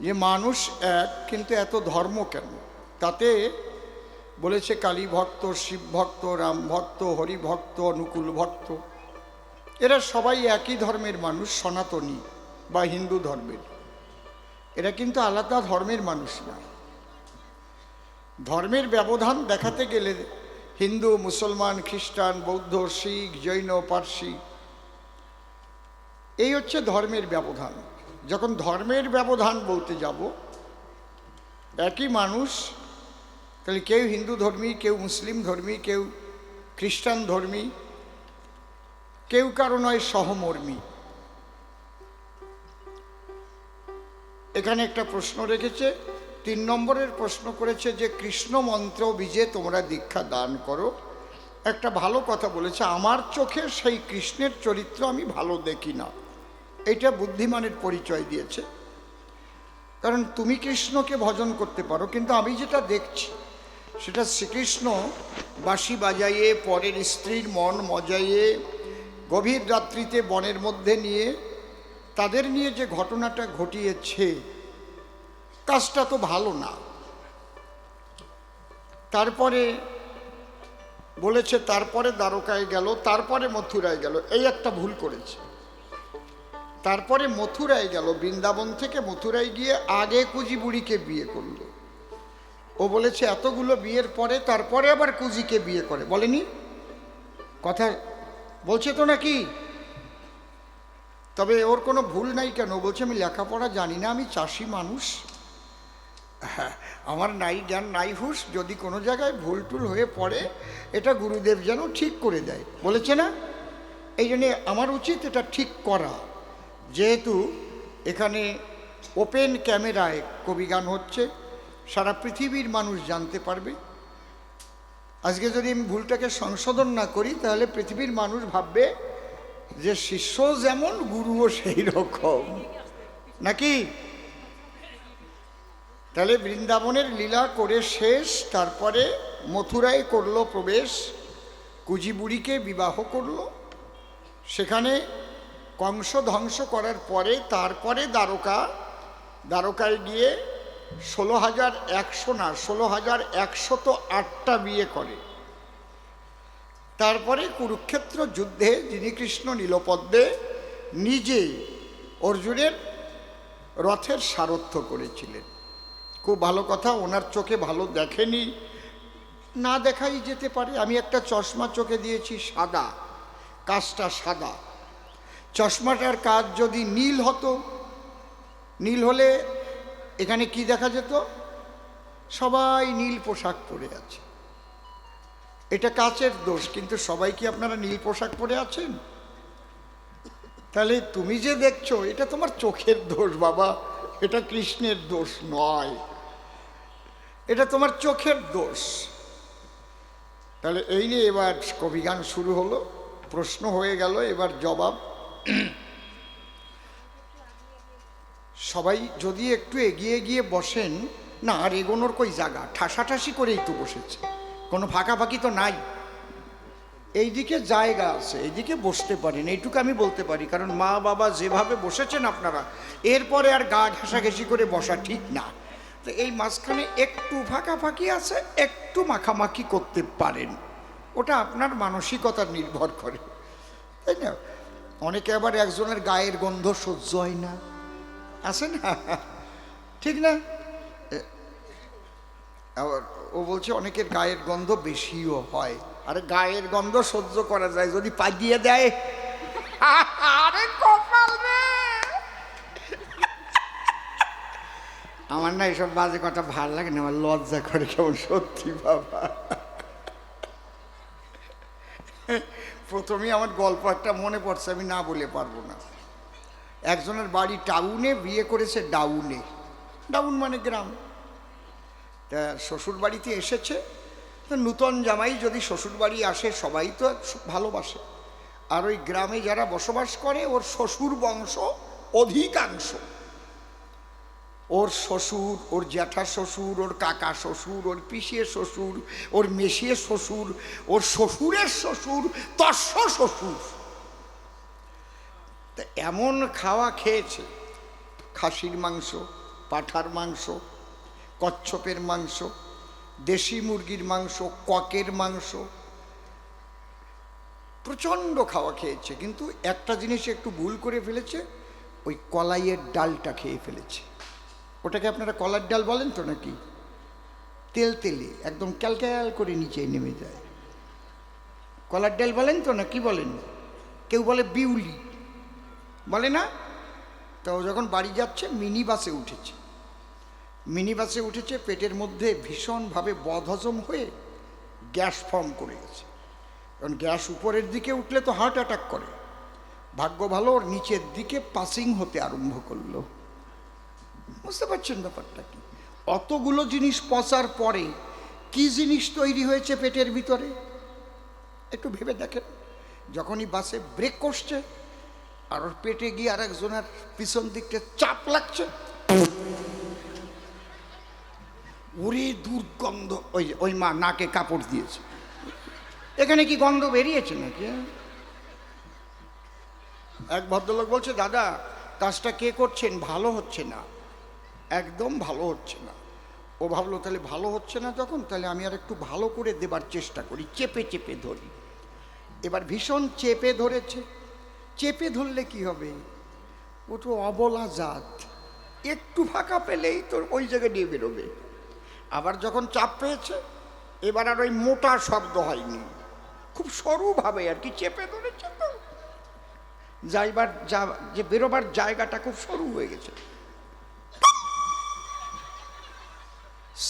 যে মানুষ এক, কিন্তু এত ধর্ম কেন? তাতে বলেছে কালী ভক্ত, শিব ভক্ত, রাম ভক্ত, হরি ভক্ত, অনুকূল ভক্ত, এরা সবাই একই ধর্মের মানুষ, সনাতনী বা হিন্দু ধর্মের। এরা কিন্তু আলাদা ধর্মের মানুষ না। ধর্মের ব্যবধান দেখাতে গেলে হিন্দু, মুসলমান, খ্রিস্টান, বৌদ্ধ, শিখ, জৈন, পার্সি, এই হচ্ছে ধর্মের ব্যবধান। যখন ধর্মের ব্যবধান বলতে যাব, একই মানুষ, তাহলে কেউ হিন্দু ধর্মী, কেউ মুসলিম ধর্মী, কেউ খ্রিস্টান ধর্মী, কেউ কারো নয় সহমর্মী। এখানে একটা প্রশ্ন রেখেছে, 3 নম্বরের প্রশ্ন করেছে যে কৃষ্ণ মন্ত্র বীজে তোমরা দীক্ষা দান করো। একটা ভালো কথা বলেছে, আমার চোখে সেই কৃষ্ণের চরিত্র আমি ভালো দেখি না। এটা বুদ্ধিমানের পরিচয় দিয়েছে। কারণ তুমি কৃষ্ণকে ভজন করতে পারো, কিন্তু আমি যেটা দেখছি সেটা শ্রীকৃষ্ণ বাঁশি বাজাইয়ে, পরের স্ত্রীর মন মজাইয়ে, গভীর রাত্রিতে বনের মধ্যে নিয়ে তাদের নিয়ে যে ঘটনাটা ঘটিয়েছে, কাজটা তো ভালো না। তারপরে বলেছে তারপরে দ্বারকায় গেল, তারপরে মথুরায় গেল, এই একটা ভুল করেছে। তারপরে মথুরায় গেল, বৃন্দাবন থেকে মথুরায় গিয়ে আগে কুজি বুড়িকে বিয়ে করলো। ও বলেছে এতগুলো বিয়ের পরে তারপরে আবার কুজিকে বিয়ে করে, বলেনি? কথা বলছে তো নাকি? তবে ওর কোনো ভুল নাই কেন? বলছে আমি লেখাপড়া জানি না, আমি চাষি মানুষ, আমার নাই জ্ঞান নাই হুঁশ, যদি কোনো জায়গায় ভুল টুল হয়ে পড়ে এটা গুরুদেব যেন ঠিক করে দেয়, বলেছে না? এই জন্যে আমার উচিত এটা ঠিক করা। যেহেতু এখানে ওপেন ক্যামেরায় কবিগান হচ্ছে, সারা পৃথিবীর মানুষ জানতে পারবে। আজকে যদি আমি ভুলটাকে সংশোধন না করি, তাহলে পৃথিবীর মানুষ ভাববে যে শিষ্য যেমন গুরুও সেই রকম, নাকি? তাহলে বৃন্দাবনের লীলা করে শেষ, তারপরে মথুরায় করলো প্রবেশ, কুজিবুড়িকে বিবাহ করলো। সেখানে কংস ধ্বংস করার পরে তারপরে দ্বারকায় গিয়ে 16,100 না, 16,108টা বিয়ে করে। তারপরে কুরুক্ষেত্র যুদ্ধে যিনি কৃষ্ণ নীলপদ্মে নিজে অর্জুনের রথের সারথ্য করেছিলেন। খুব ভালো কথা, ওনার চোখে ভালো দেখেনি, না দেখাই যেতে পারে। আমি একটা চশমা চোখে দিয়েছি সাদা, কাজটা সাদা। চশমাটার কাজ যদি নীল হতো, নীল হলে এখানে কি দেখা যেত? সবাই নীল পোশাক পরে আছে। এটা কাচের দোষ, কিন্তু সবাই কি আপনারা নীল পোশাক পরে আছেন? তাহলে তুমি যে দেখছো এটা তোমার চোখের দোষ বাবা, এটা কৃষ্ণের দোষ নয়, এটা তোমার চোখের দোষ। তাহলে এই নিয়ে এবার কবিগান শুরু হলো, প্রশ্ন হয়ে গেল, এবার জবাব। সবাই যদি একটু এগিয়ে গিয়ে বসেন না, আর এগোনোর কই জায়গা, ঠাসাঠাসি করেই তো বসেছে, কোনো ফাঁকাফাঁকি তো নাই। এইদিকে জায়গা আছে, এইদিকে বসতে পারেন, এইটুকু আমি বলতে পারি। কারণ মা বাবা যেভাবে বসেছেন আপনারা, এরপরে আর গা ঘেঁষাঘেঁষি করে বসা ঠিক না। তো এই মাঝখানে একটু ফাঁকাফাঁকি আছে, একটু মাখামাখি করতে পারেন, ওটা আপনার মানসিকতার নির্ভর করে, তাই না? অনেকে আবার একজনের গায়ের গন্ধ সহ্য হয় না, আছে না? ঠিক না? আবার ও বলছে অনেকের গায়ের গন্ধ বেশিও হয়। আরে গায়ের গন্ধ সহ্য করা যায়, যদি পাইয়ে দেয়, আরে কপাল রে! আমার না এসব বাজে কথা ভালো লাগে না, আমার লজ্জা করে কেমন, সত্যি বাবা। প্রথমেই আমার গল্প একটা মনে পড়ছে, আমি না বলে পারবো না। একজনের বাড়ি টাউনে, বিয়ে করেছে ডাউনে, ডাউন মানে গ্রাম। তা শ্বশুর বাড়িতে এসেছে, নূতন জামাই যদি শ্বশুর বাড়ি আসে সবাই তো ভালোবাসে। আর ওই গ্রামে যারা বসবাস করে, ওর শ্বশুর বংশ অধিকাংশ, ওর শ্বশুর, ওর জ্যাঠা শ্বশুর, ওর কাকা শ্বশুর, ওর পিসিয়ে শ্বশুর, ওর মেশিয়ে শ্বশুর, ওর শ্বশুরের শ্বশুর, তস্য শ্বশুর। তা এমন খাওয়া খেয়েছে, খাসির মাংস, পাঁঠার মাংস, কচ্ছপের মাংস, দেশি মুরগির মাংস, ককের মাংস, প্রচণ্ড খাওয়া খেয়েছে। কিন্তু একটা জিনিস একটু ভুল করে ফেলেছে, ওই কলাইয়ের ডালটা খেয়ে ফেলেছে। ওটাকে আপনারা কলার ডাল বলেন তো নাকি? তেল তেলে একদম ক্যালক্যাল করে নিচে নেমে যায়। কলার ডাল বলেন তো না কি বলেন? কেউ বলে বিউলি, বলে না? তো যখন বাড়ি যাচ্ছে মিনি বাসে উঠেছে, মিনি বাসে উঠেছে, পেটের মধ্যে ভীষণভাবে বদহজম হয়ে গ্যাস ফর্ম করে গেছে। কারণ গ্যাস উপরের দিকে উঠলে তো হার্ট অ্যাটাক করে। ভাগ্য ভালো, ওর নিচের দিকে পাসিং হতে আরম্ভ করলো। বুঝতে পারছেন ব্যাপারটা কি? অতগুলো জিনিস পচার পরে কি জিনিস তৈরি হয়েছে পেটের ভিতরে একটু ভেবে দেখেন। যখনই বাসে ব্রেক করছে আর ওর পেটে গিয়ে আর একজনের পিছন দিকটা চাপ লাগছে, ওরে দুর্গন্ধ! ওই ওই মা নাকে কাপড় দিয়েছে। এখানে কি গন্ধ বেরিয়েছে নাকি? এক ভদ্রলোক বলছে, দাদা কাজটা কে করছেন? ভালো হচ্ছে না, একদম ভালো হচ্ছে না। ও ভাবলো তাহলে ভালো হচ্ছে না যখন, তাহলে আমি আর একটু ভালো করে দেবার চেষ্টা করি, চেপে চেপে ধরি। এবার ভীষণ চেপে ধরেছে। চেপে ধরলে কি হবে? ও তো অবলা জাত, একটু ফাঁকা পেলেই তোর ওই জায়গায় নিয়ে বেরোবে। আবার যখন চাপ পেয়েছে, এবার আর ওই মোটা শব্দ হয়নি, খুব সরুভাবে আর কি চেপে ধরেছে, তো যাইবার যে বেরোবার জায়গাটা খুব সরু হয়ে গেছে।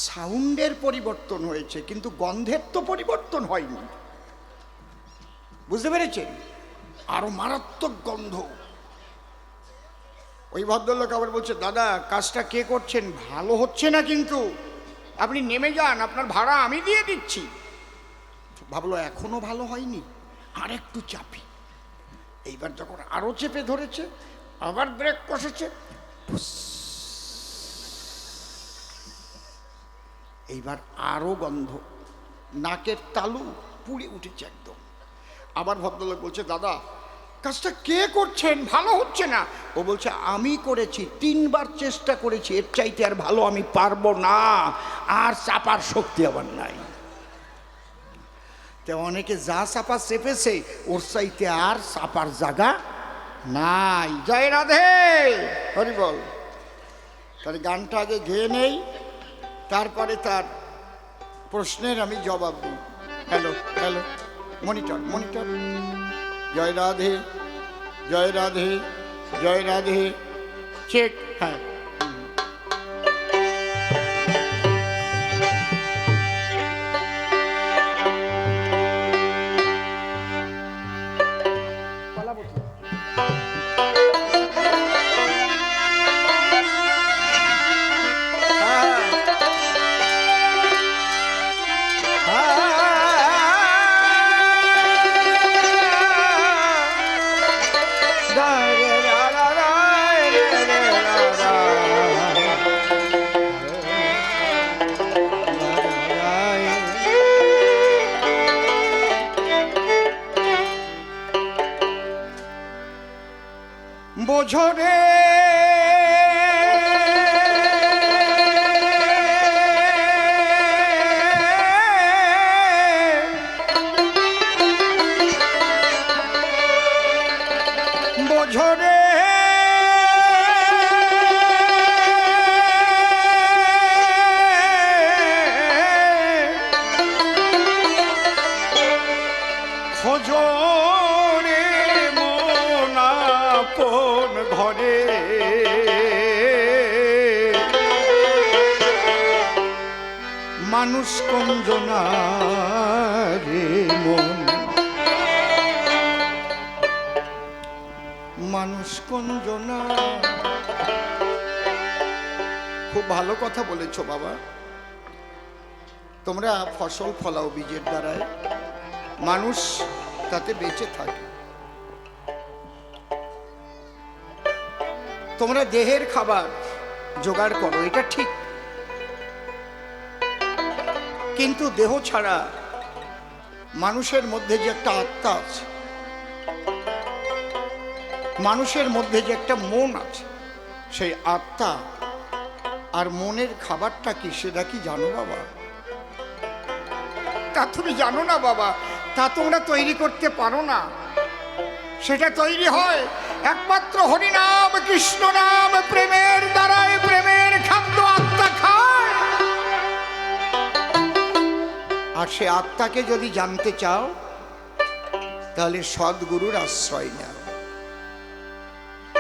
সাউন্ডের পরিবর্তন হয়েছে, কিন্তু গন্ধের তো পরিবর্তন হয়নি। বুঝতে পেরেছেন? আরো মারাত্মক গন্ধ। ওই ভদ্রলোক আবার বলছে, দাদা কাজটা কে করছেন? ভালো হচ্ছে না, কিন্তু আপনি নেমে যান, আপনার ভাড়া আমি দিয়ে দিচ্ছি। ভাবলো এখনো ভালো হয়নি, আর একটু চাপি। এইবার যখন আরো চেপে ধরেছে, আবার ব্রেক কষেছে, এইবার আরো গন্ধ, নাকের তালু পুড়ে উঠেছে একদম। আবার ভদ্রলোক বলছে, দাদা কাজটা কে করছেন? ভালো হচ্ছে না। ও বলছে, আমি করেছি, 3 বার চেষ্টা করেছি, এর চাইতে আর ভালো আমি পারবো না, আর চাপার শক্তি আমার নাই। তো অনেকে যা চাপা চেপেছে, ওর চাইতে আর চাপার জায়গা নাই। জয় রাধে, হরি বল। তার গানটা আগে গেয়ে নেই, তারপরে তার প্রশ্নের আমি জবাব দিই। Hello hello, monitor monitor. জয় রাধে, জয় রাধে, জয় রাধে, চেক। হ্যাঁ, বোঝো রে বোঝো রে, খোঁজো রে মন আপন ঘরে, মানুষ কঞ্জনা রে মন, মানুষ কঞ্জনা। খুব ভালো কথা বলেছো বাবা। তোমরা ফসল ফলাও বীজের দ্বারায়, মানুষ তাতে বেঁচে থাকে। তোমরা দেহের খাবার জোগাড় করো, এটা ঠিক, কিন্তু দেহ ছাড়া মানুষের মধ্যে যে একটা আত্মা আছে, মানুষের মধ্যে যে একটা মন আছে, সেই আত্মা আর মনের খাবারটা কি সেটা কি জানো বাবা? তা তুমি জানো না বাবা, তা তোমরা তৈরি করতে পারো না। সেটা তৈরি হয় একমাত্র হরিনাম কৃষ্ণ নাম প্রেমের দ্বারাই। প্রেমের খাদ্য আত্মা খায়। আর সে আত্মাকে যদি জানতে চাও তাহলে সদ্গুরুর আশ্রয় নাও।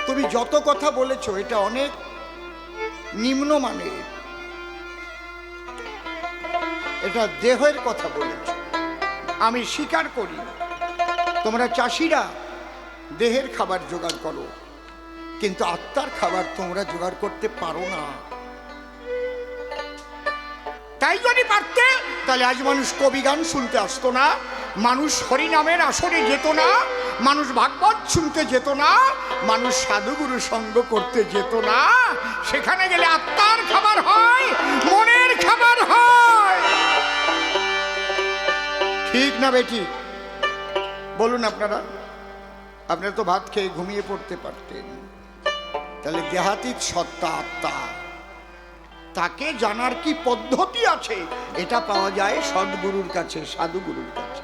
তুমি যত কথা বলেছো এটা অনেক নিম্নমানের, এটা দেহের কথা বলেছ। আমি স্বীকার করি তোমরা চাষিরা দেহের খাবার জোগাড় করো, কিন্তু আত্মার খাবার তোমরা জোগাড় করতে পারো না। তাই যদি পারতে তাহলে আজ মানুষ কবি গান শুনতে আসতো না, মানুষ হরিনামের আসরে যেত না, মানুষ ভাগবত শুনতে যেত না, মানুষ সাধুগুরু সঙ্গ করতে যেত না। সেখানে গেলে আত্মার খাবার হয়, মনের খাবার হয়। ঠিক না বেটি? বলুন আপনারা। আপনারা তো ভাত খেয়ে ঘুমিয়ে পড়তে পারতেন। তাহলে দেহাতীত সত্তা আত্মা, তাকে জানার কি পদ্ধতি আছে? এটা পাওয়া যায় সদ্গুরুর কাছে, সাধুগুরুর কাছে।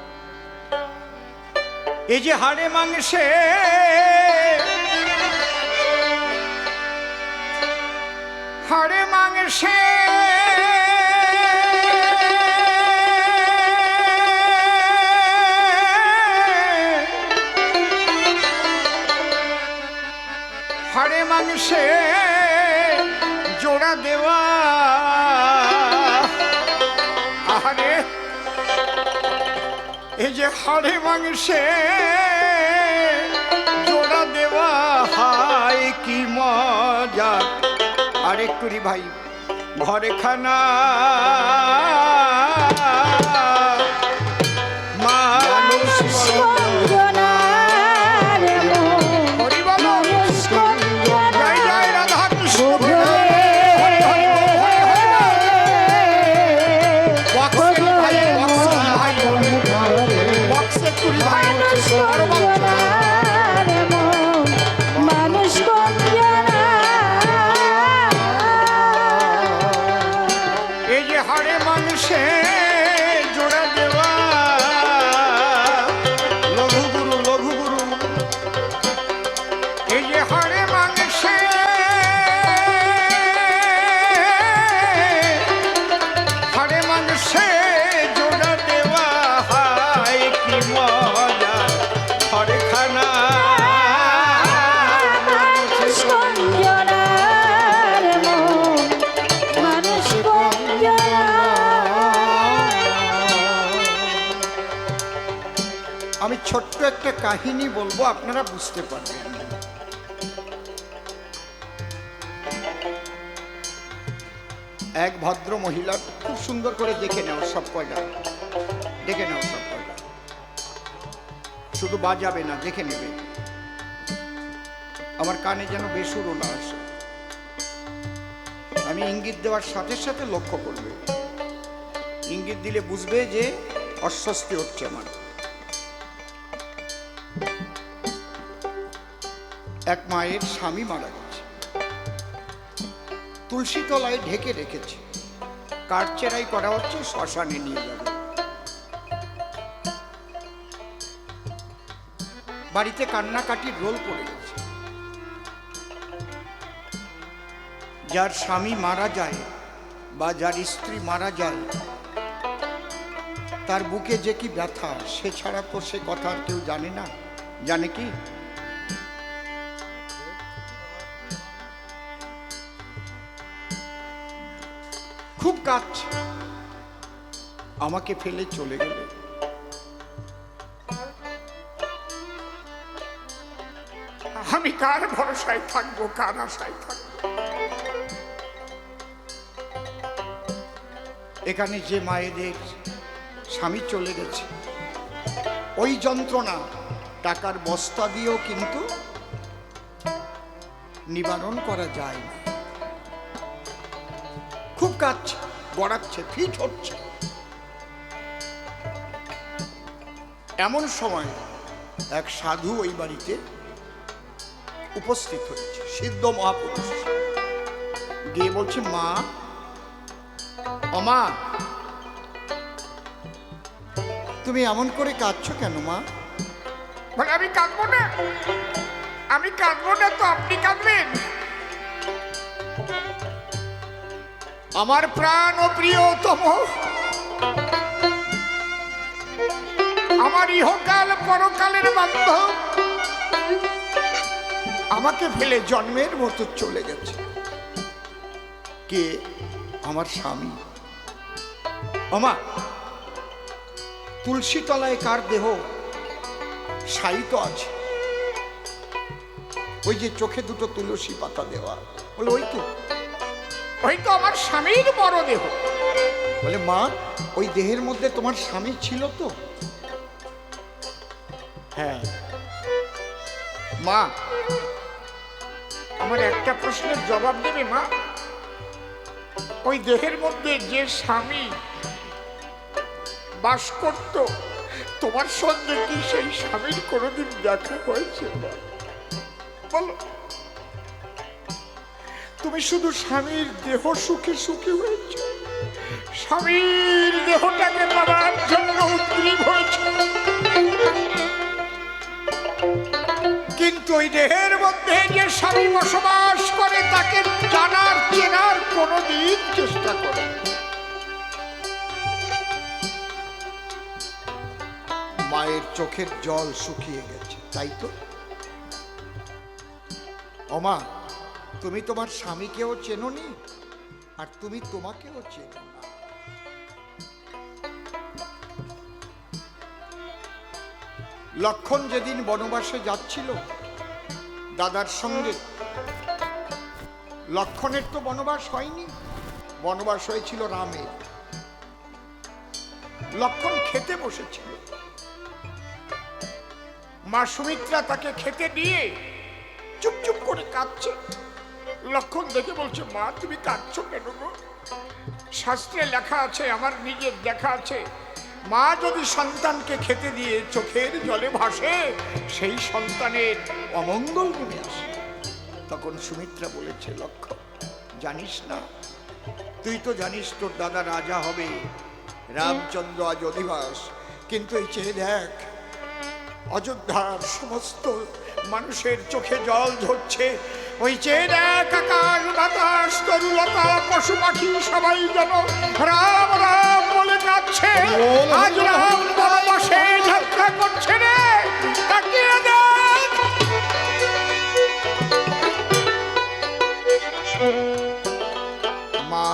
এই যে হাড়ে মাংসে হাড়ে মাংসে হাড়ে মাংসে জোড়া দেওয়া। আরে এই যে হাড়ে মাংসে জোড়া দেওয়া, হায় কি মজা। আরেকটুরি ভাই, ঘরে খানা মানুষ ছোট্ট একটা কাহিনী বলবো, আপনারা বুঝতে পারবেন। এক ভদ্র মহিলা, খুব সুন্দর করে দেখে নাও সব কয়টা, দেখে নাও সব কয়টা, শুধু বাজাবে না, দেখে নেবে। আমার কানে যেন বেসুরো না আসে। আমি ইঙ্গিত দেওয়ার সাথে সাথে লক্ষ্য করবে। ইঙ্গিত দিলে বুঝবে যে অস্বস্তি হচ্ছে আমার। এক মায়ের স্বামী মারা গেছে, তুলসী তলায় ঢেকে রেখেছে, কাঠচেরাই করা হচ্ছে, শ্মশানে নিয়ে যাবে। বাড়িতে কান্নাকাটির রোল পড়ে গেছে। যার স্বামী মারা যায় বা যার স্ত্রী মারা যায়, তার বুকে যে কি ব্যথা, সে ছাড়া তো সে কথা আর কেউ জানে না। জানে কি? খুব কাঁদছে, আমাকে ফেলে চলে গেলে। আমি কার ভরসায় থাকবো, কার আশায় থাকবো? এখানে যে মায়েদের স্বামী চলে গেছে, ওই যন্ত্রণা টাকার বস্তা দিয়েও কিন্তু নিবারণ করা যায় না। খুব কাঁদছে, গড়াচ্ছে, ফিট হচ্ছে। এমন সময় এক সাধু ওই বাড়িতে উপস্থিত হয়েছে, সিদ্ধ মহাপুরুষ। গিয়ে বলছে, মা, ও মা, তুমি এমন করে কাঁদছো কেন মা? বলে, আমি কাঁদবো না, আমি কাঁদবো না তো আপনি কাঁদবেন? আমার প্রাণ ও প্রিয়তম, আমার ইহকাল পরকালের বান্ধব আমাকে ফেলে জন্মের মতো চলে গেছে। কে? আমার স্বামী। ওমা, তুলসী তলায় কার দেহ শায়িত আছে? ওই যে চোখে দুটো তুলসী পাতা দেওয়া। বলে, ওই তো, ওই তো আমার স্বামীর বড় দেহ। বলে, মা, ওই দেহের মধ্যে তোমার স্বামী ছিল তো? হ্যাঁ। মা, আমার একটা প্রশ্নের জবাব দেবে মা? ওই দেহের মধ্যে যে স্বামী বাস করত, তোমার সঙ্গে কি সেই স্বামীর কোনোদিন দেখা হয়েছে? বলো, তুমি শুধু স্বামীর দেহ সুখে সুখী হয়েছ, স্বামীর দেহটাকে পাবার জন্য উদ্গ্রীব হয়েছ, কিন্তু ওই দেহের মধ্যে যে স্বামী বসবাস করে তাকে জানার চেনার কোনোদিন চেষ্টা করে। মায়ের চোখের জল শুকিয়ে গেছে, তাই তো? ওমা, তুমি তোমার স্বামীকেও চেনোনি, আর তুমি তোমাকেও চেনো না। লক্ষণ যেদিন বনবাসে যাচ্ছিল দাদার সঙ্গে, লক্ষণের তো বনবাস হয়নি, বনবাস হয়েছিল রামের। লক্ষণ খেতে বসেছিল, মা সুমিত্রা তাকে খেতে দিয়ে চুপ চুপ করে কাঁদছে। লক্ষণ দেখে বলছে, মা, তুমি কাঁদছো কেন গো? শাস্ত্রে লেখা আছে, আমার নিজের দেখা আছে, মা যদি সন্তানকে খেতে দিয়ে চোখের জলে ভাসে, সেই সন্তানের অমঙ্গল নেমে আসে। তখন সুমিত্রা বলেছে, লক্ষণ, জানিস না, তুই তো জানিস তোর দাদা রাজা হবে, রামচন্দ্র আজ অধিবাস, কিন্তু এই চেয়ে দেখ, অযোধ্যার সমস্ত মানুষের চোখে জল ঝরছে। ওই চেয়ে দেখ, আকাশ বাতাস তরুলতা পশু পাখি সবাই যেন রাম রাম বলে কাঁদছে। আজ রাম বনবাসে যাত্রা করছে রে, তাকিয়ে দেখ। মা,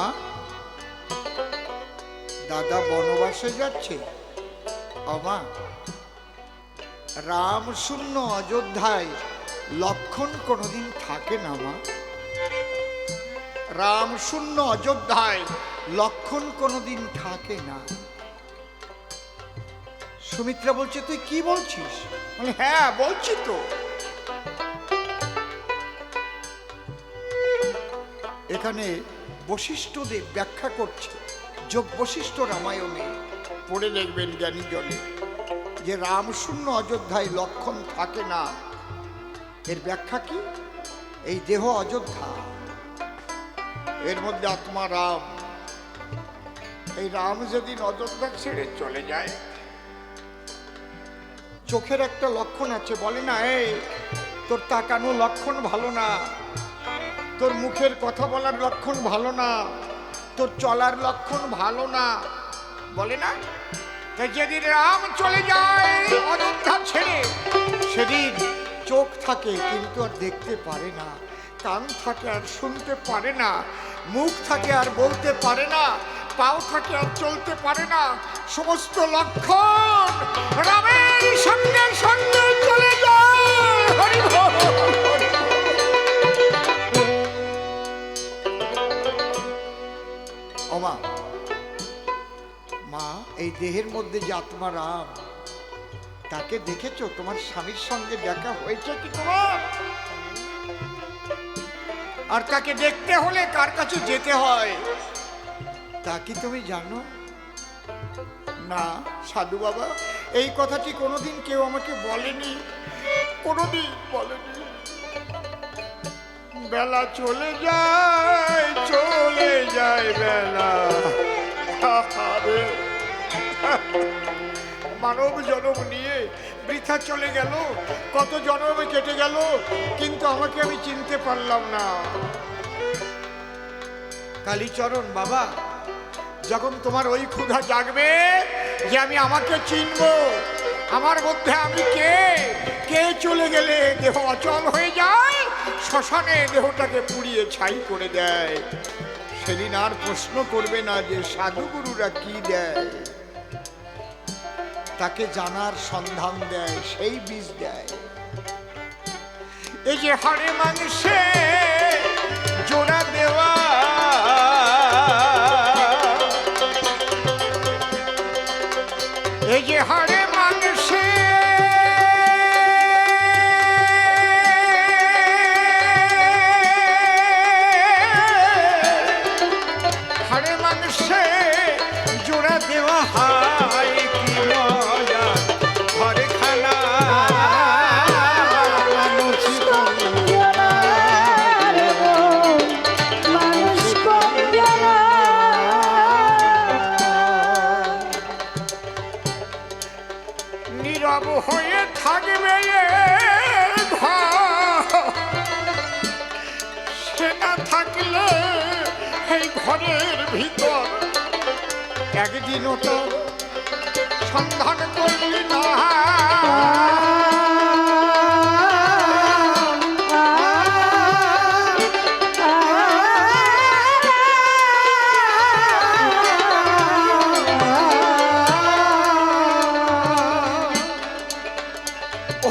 দাদা বনবাসে যাচ্ছে? আমা, রাম শূন্য অযোধ্যায় লক্ষণ কোনোদিন থাকে না মা। রাম শূন্য অযোধ্যায় লক্ষণ কোনোদিন থাকে না। সুমিত্রা বলছে, তুই কি বলছিস? বলে, হ্যাঁ বলছি তো। এখানে বশিষ্ঠদেব ব্যাখ্যা করছে, যোগ বশিষ্ঠ রামায়ণে পড়ে দেখবেন জ্ঞানী জলে, যে রাম শূন্য অযোধ্যায় লক্ষণ থাকে না। এর ব্যাখ্যা কি? এই দেহ অযোধ্যা, এর মধ্যে আত্মা রাম। এই রাম যেদিন অযোধ্যা ছেড়ে চলে যায়, চোখের একটা লক্ষণ আছে, বলে না, এই তোর তাকানো লক্ষণ ভালো না, তোর মুখের কথা বলার লক্ষণ ভালো না, তোর চলার লক্ষণ ভালো না, বলে না? তাই যেদিন রাম চলে যায় অযোধ্যা ছেড়ে, সেদিন চোখ থাকে কিন্তু আর দেখতে পারে না, কান থাকে আর শুনতে পারে না, মুখ থাকে আর বলতে পারে না, পাও থাকে আর চলতে পারে না। সমস্ত লক্ষণ রামের সঙ্গে সঙ্গে চলে যায়। হরি বল। ওমা, মা, এই দেহের মধ্যে যে আত্মা রাম, তাকে দেখেছো? তোমার স্বামীর সঙ্গে দেখা হয়েছে কি তোমার? আর তাকে দেখতে হলে কার কাছে যেতে হয় তা কি তুমি জানো? না সাধু বাবা, এই কথাটি কোনোদিন কেউ আমাকে বলেনি, কোনোদিন বলেনি। বেলা চলে যায় বেলা। আরে, মানব জন্ম নিয়ে বৃথা চলে গেল, কত জন্মে কেটে গেল, কিন্তু আমাকে আমি চিনতে পারলাম না। কালীচরণ বাবা, যখন তোমার ওই ক্ষুধা জাগবে যে আমি আমাকে চিনবো, আমার মধ্যে আমি কে চলে গেলে দেহ অচল হয়ে যায়, শ্মশানে দেহটাকে পুড়িয়ে ছাই করে দেয়, সেদিন আর প্রশ্ন করবে না যে সাধুগুরুরা কি দেয়, তাকে জানার সন্ধান দেয়, সেই বীজ দেয়। এই যে হাড়ে মাংসে জোড়া দেওয়া, এই যে হাড়ে মাংসে জোড়া দেওয়া হয় কি মজা, ঘরে খানা নীরব হয়ে থাকবে সে না থাকলে এই ঘরের ভিতর একদিনও তো সন্ধান করলি না।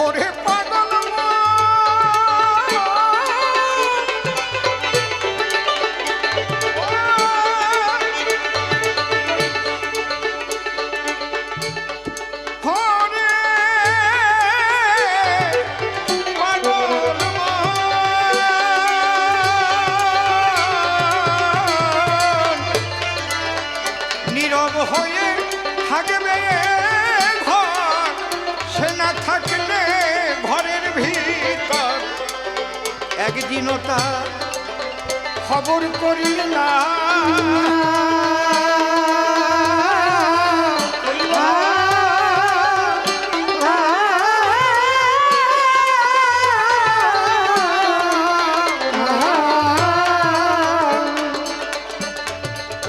ওরে পাগল নীরব হয়ে থাকবে ঘর, সে না থাকলে ঘরের ভিতর একদিনও তার খবর করিল না।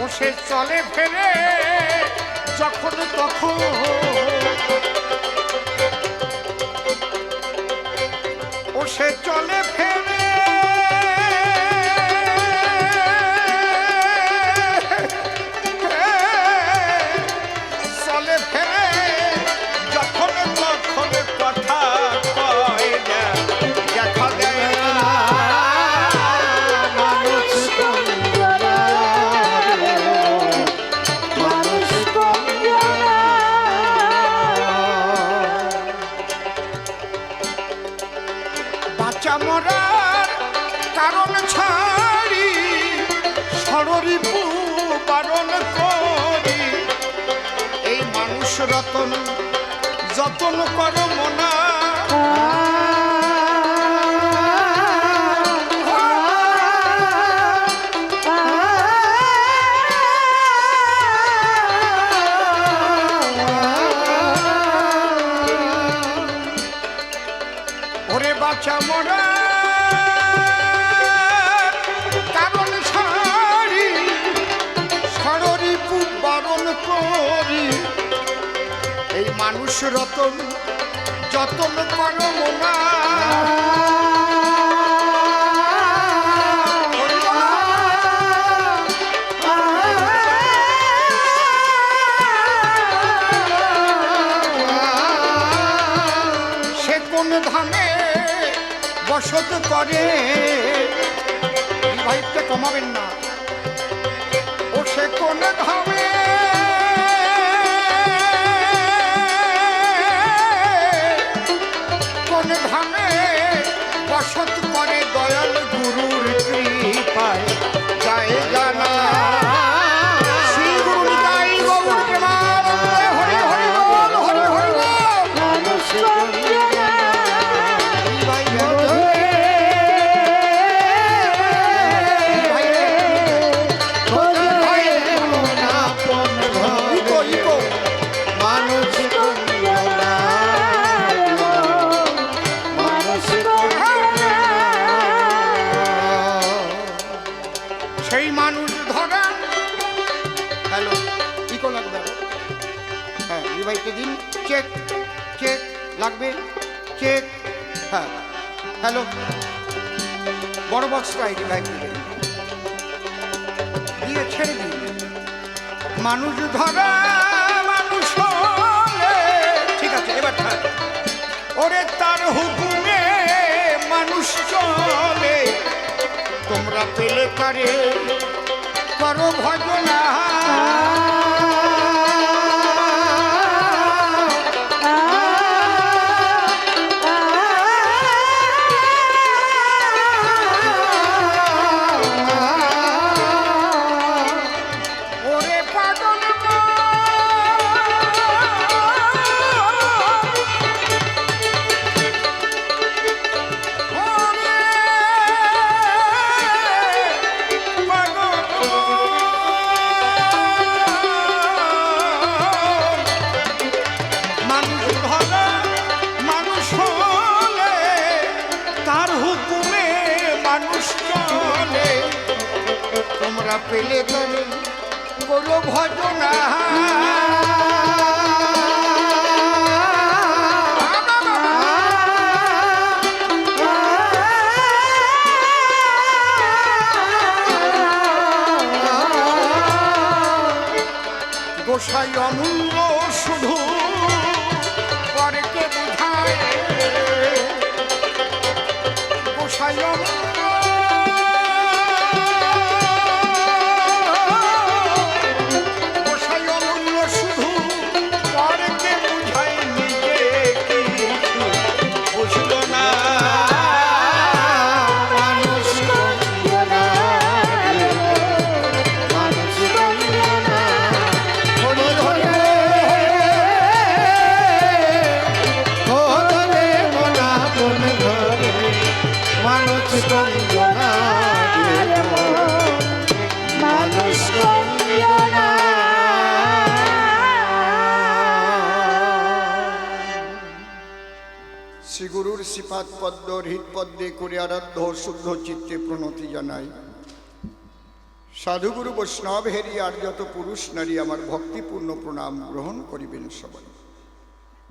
ও সে চলে ফেরে যখন তখন, ও সে চলে ফেরে যখন তখন কথা কয় না, দেখা দেয় না। বাঁচা মরার কারণ ছাড়ি ষড়রিপু বারণ করি, এই মানুষ রতন যতন করো মনা। ওরে বাঁচা মরা কারণ ছাড়ি ষড়রিপু বারণ করি, এই মানুষ রতন যতন করো মনা। সে কোন ধামে বসত করে, ভাইটা কমাবেন না, ও সে কোন ধামে বসত করে, দয়াল গুরুর কৃপায় যায় জানা। শ্রী গুরু নিতাই গৌর প্রেমানন্দে হরি হরি বল, হরি হরি বল। হ্যালো, ইকো লাগবে আরো। হ্যাঁ, রিভাইসটা দিন। চেক চেক লাগবে, চেক। হ্যাঁ, হ্যালো, বড় বক্সটাই রিভাইভ দিবেন, দিয়ে ছেড়ে দিন। মানুষ ধরা মানুষ হলে, ঠিক আছে এবার থাক। ওরে তার হুকুমে মানুষ চলে, তোমরা পেলে কারে করো ভজনা। ওরে পাগল পেলে করে করো ভজনা। গোসাই অমূল্য শুধু পরকে বুঝায়, গোসাই অমূল্য শ্রীগুরুর শ্রীপাদ পদ্ম হৃৎপদ্মে করে আরাধ্য শুদ্ধ চিত্তে প্রণতি জানাই। সাধুগুরু বৈষ্ণব হেরি আর যত পুরুষ নারী আমার ভক্তিপূর্ণ প্রণাম গ্রহণ করিবেন সবাই।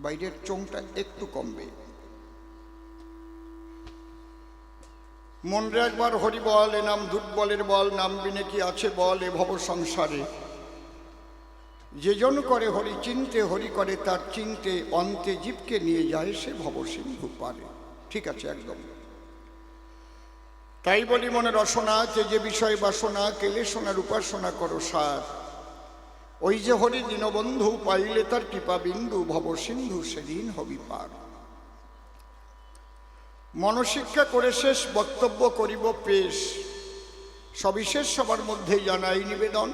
বাইরের চোংটা একটু কমবে। মনরে একবার হরি বল, এ নাম দুর্বলের বল, নাম বিনে কি আছে বল এ ভব সংসারে। যেজন করে হরি চিনতে, হরি করে তার চিনতে, অন্তে জীবকে নিয়ে যায় সে ভবসিন্ধু পারে। ঠিক আছে একদম। তাই বলি মনে রসনা, যে বিষয় বাসনা, কেলে সোনার উপাসনা করো সার। ওই যে হরি দীনবন্ধু পাইলে তার কৃপা বিন্দু, ভবসিন্ধু সেদিন হবি পার। মনশিক্ষা করে শেষ বক্তব্য করিব পেশ, সবিশেষ সবার মধ্যে জানাই নিবেদন।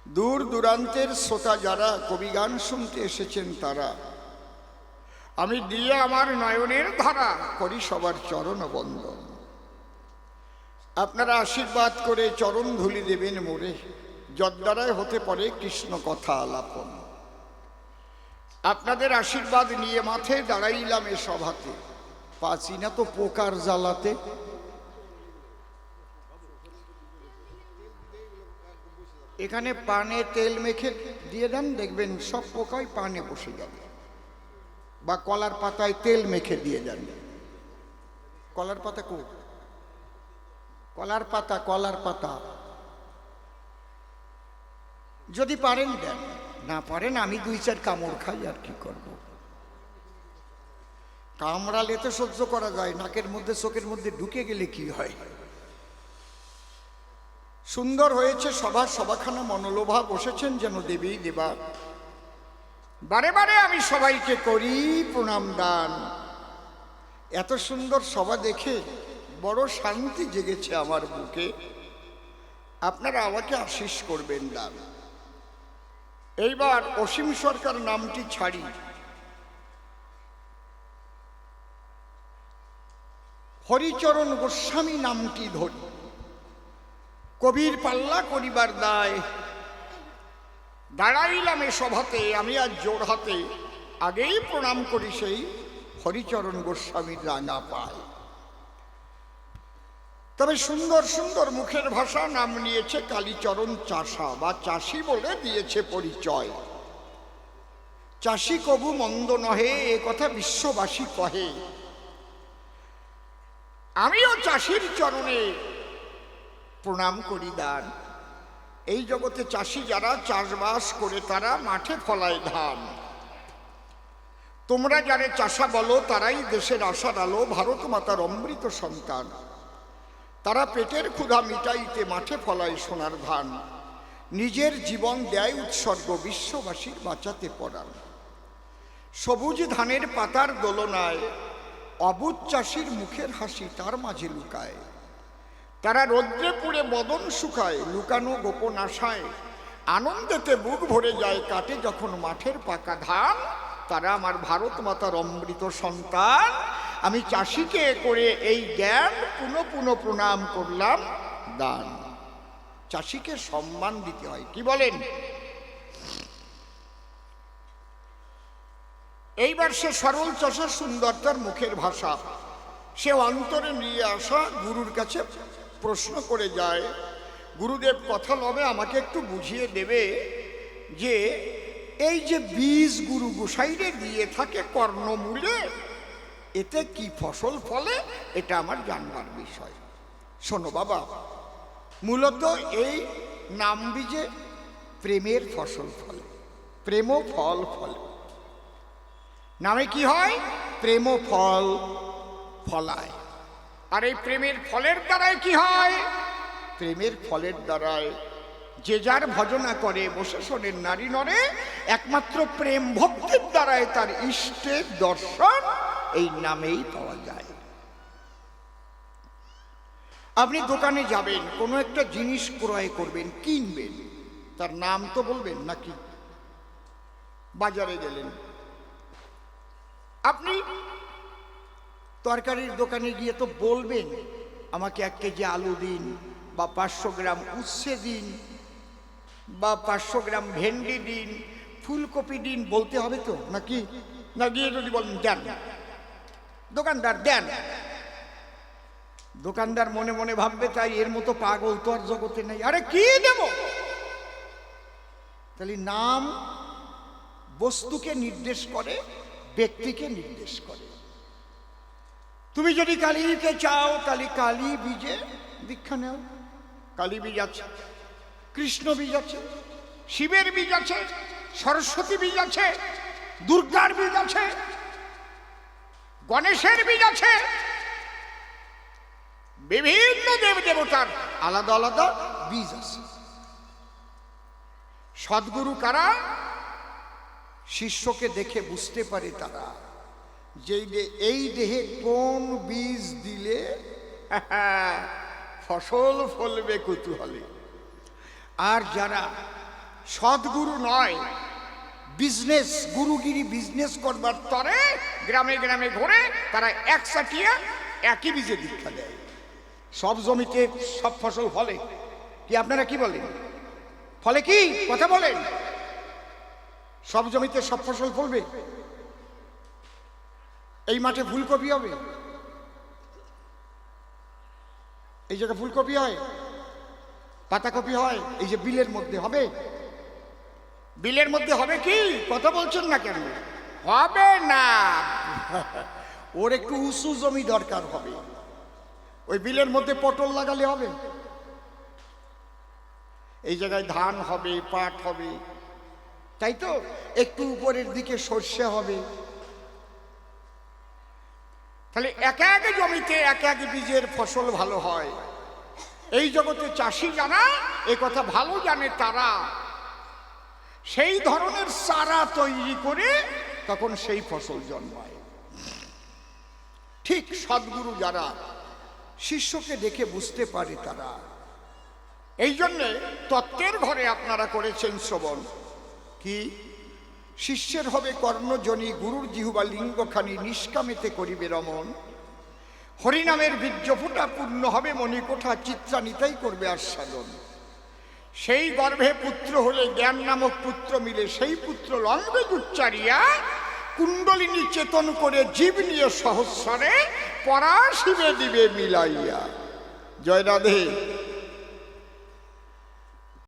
দূর দূরান্তের শ্রোতা যারা কবি গান শুনতে এসেছেন তারা, আমি দিয়ে আমার নয়নের ধারা করি সবার চরণ বন্দন। আপনারা আশীর্বাদ করে চরণ ধুলি দেবেন মোরে, যদ্বারায় হতে পারে কৃষ্ণ কথা আলাপন। আপনাদের আশীর্বাদ নিয়ে মাঠে দাঁড়াইলাম এ সভাতে, পাচ্ছি না তো পোকার জ্বালাতে। এখানে পানে তেল মেখে দিয়ে দেন, দেখবেন সব পোকাই পানে বসে যাবে। বা কলার পাতায় তেল মেখে দিয়ে দেন। কলার পাতা কো, কলার পাতা, কলার পাতা যদি পারেন দেন, না পারেন আমি 2-4 কামড় খাই, আর কি করব। কামড়ালে তো সহ্য করা যায়, নাকের মধ্যে চোখের মধ্যে ঢুকে গেলে কি হয়। সুন্দর হয়েছে সভা, সভাখানা মনোলোভা, বসেছেন যেন দেবী দেবা। বারে বারে আমি সবাইকে করি প্রণাম দান। এত সুন্দর সভা দেখে বড় শান্তি জেগেছে আমার বুকে। আপনারা আমাকে আশীষ করবেন দান। এইবার অসীম সরকার নামটি ছাড়ি, হরিচরণ গোস্বামী নামটি ধরি। কবির পাল্লা করিবার দায়, দাঁড়াইলাম এ সভাতে আমি আজ জোর হাতে। আগেই প্রণাম করি সেই হরিচরণ গোস্বামীর রাঙা পায়। তবে সুন্দর সুন্দর মুখের ভাষা নাম নিয়েছে কালীচরণ চাষা বা চাষি বলে দিয়েছে পরিচয়। চাষি কবু মন্দ নহে, এ কথা বিশ্ববাসী কহে। আমিও চাষির চরণে প্রণাম করি দান। এই জগতে চাষি যারা চাষবাস করে তারা মাঠে ফলায় ধান। তোমরা যারে চাষা বলো তারাই দেশের আশার আলো, ভারত মাতার অমৃত সন্তান। তারা পেটের ক্ষুধা মিটাইতে মাঠে ফলায় সোনার ধান। নিজের জীবন দেয় উৎসর্গ, বিশ্ববাসীর বাঁচাতে পড়ান। সবুজ ধানের পাতার দোলনায় অবুজ চাষির মুখের হাসি তার মাঝে লুকায়। তারা রৌদ্রে পুড়ে বদন শুকায়, লুকানো গোপন আশায় আনন্দেতে বুক ভরে যায়। কাটে যখন মাঠের পাকা ধান, তারা আমার ভারত মাতার অমৃত সন্তান। আমি চাষিকে করে এই জ্ঞান পুনঃ পুনঃ প্রণাম করলাম দান। চাষিকে সম্মান দিতে হয়, কি বলেন? এইবার সে সরল চাষা সুন্দরতার মুখের ভাষা সে অন্তরে নিয়ে আসা গুরুর কাছে প্রশ্ন করে যায়, গুরুদেব কথা লবে আমাকে একটু বুঝিয়ে দেবে যে এই যে বীজ গুরু গোসাইরে দিয়ে থাকে কর্ণমূলে, এতে কি ফসল ফলে? এটা আমার জানবার বিষয়। শোনো বাবা, মূলত এই নাম বীজে প্রেমের ফসল ফলে, প্রেম ফল ফলে। নামে কি হয়? প্রেম ফল ফলায়। আর এই প্রেমের ফলের দ্বারাই কি হয়? প্রেমের ফলের দ্বারায় যে যার ভজনা করে বসে শোনেন নারী নরে, একমাত্র প্রেম ভক্তির দ্বারাই তার ইষ্টের দর্শন এই নামেই পাওয়া যায়। আপনি দোকানে যাবেন, কোনো একটা জিনিস ক্রয় করবেন, কিনবেন, তার নাম তো বলবেন নাকি? বাজারে গেলেন, আপনি তরকারির দোকানে গিয়ে তো বলবেন আমাকে 1 কেজি আলু দিন, বা 500 গ্রাম উচ্ছে দিন, বা 500 গ্রাম ভেন্ডি দিন, ফুলকপি দিন, বলতে হবে তো নাকি? না গিয়ে যদি বলেন দেন, দোকানদার দেন, দোকানদার মনে মনে ভাববে তাই এর মতো পাগল তো আর জগতে নেই, আরে কি দেব? তাহলে নাম বস্তুকে নির্দেশ করে, ব্যক্তিকে নির্দেশ করে। তুমি যদি কালীকে চাও তাহলে কালী বীজে দীক্ষা নেও। কালী বীজ আছে, কৃষ্ণ বীজ আছে, শিবের বীজ আছে, সরস্বতী বীজ আছে, দুর্গার বীজ আছে, গণেশের বীজ আছে, বিভিন্ন দেব দেবতার আলাদা আলাদা বীজ আছে। সদ্গুরু কারা? শিষ্যকে দেখে বুঝতে পারে তারা যে এই দেহে কোন বীজ দিলে ফসল ফলবে কুতূহলে। আর যারা সদ্গুরু নয়, বিজনেস গুরুগিরি বিজনেস করবার তরে গ্রামে গ্রামে ঘুরে তারা একসাটিয়া একই বীজে দীক্ষা দেয়। সব জমিতে সব ফসল ফলে কি? আপনারা কি বলেন? ফলে কি? কথা বলেন। সব জমিতে সব ফসল ফলবে? এই মাঠে ফুলকপি হবে, এই জায়গায় ফুলকপি হয়, পাতাকপি হয়, এই যে বিলের মধ্যে হবে, বিলের মধ্যে হবে কি? কথা বলছেন না কেন? হবে না। ওর একটু উঁচু জমি দরকার হবে। ওই বিলের মধ্যে পটল লাগালে হবে? এই জায়গায় ধান হবে, পাট হবে, তাই তো? একটু উপরের দিকে সর্ষে হবে। তাহলে এক এক জমিতে এক এক বীজের ফসল ভালো হয়। এই জগতে চাষি যারা এ কথা ভালো জানে, তারা সেই ধরনের চারা তৈরি করে তখন সেই ফসল জন্মায়। ঠিক সদ্গুরু যারা শিষ্যকে দেখে বুঝতে পারে তারা। এই জন্যে তত্ত্বের ঘরে আপনারা করেছেন শ্রবণ কি? শিষ্যের হবে কর্ণজনী, গুরুর জিহুবা লিঙ্গখানি, নিষ্কামেতে করিবে রমণ। হরিনামের বীর্য ফুটা পূর্ণ হবে মণিকোঠা, চিত্রানিতাই করবে আস্বাদন। সেই গর্ভে পুত্র হলে জ্ঞান নামক পুত্র মিলে, সেই পুত্র লঙ্বে উচ্চারিয়া কুণ্ডলিনী চেতন করে জীব নিয়ে সহস্রে পরা শিবে দিবে মিলাইয়া। জয় রাধে।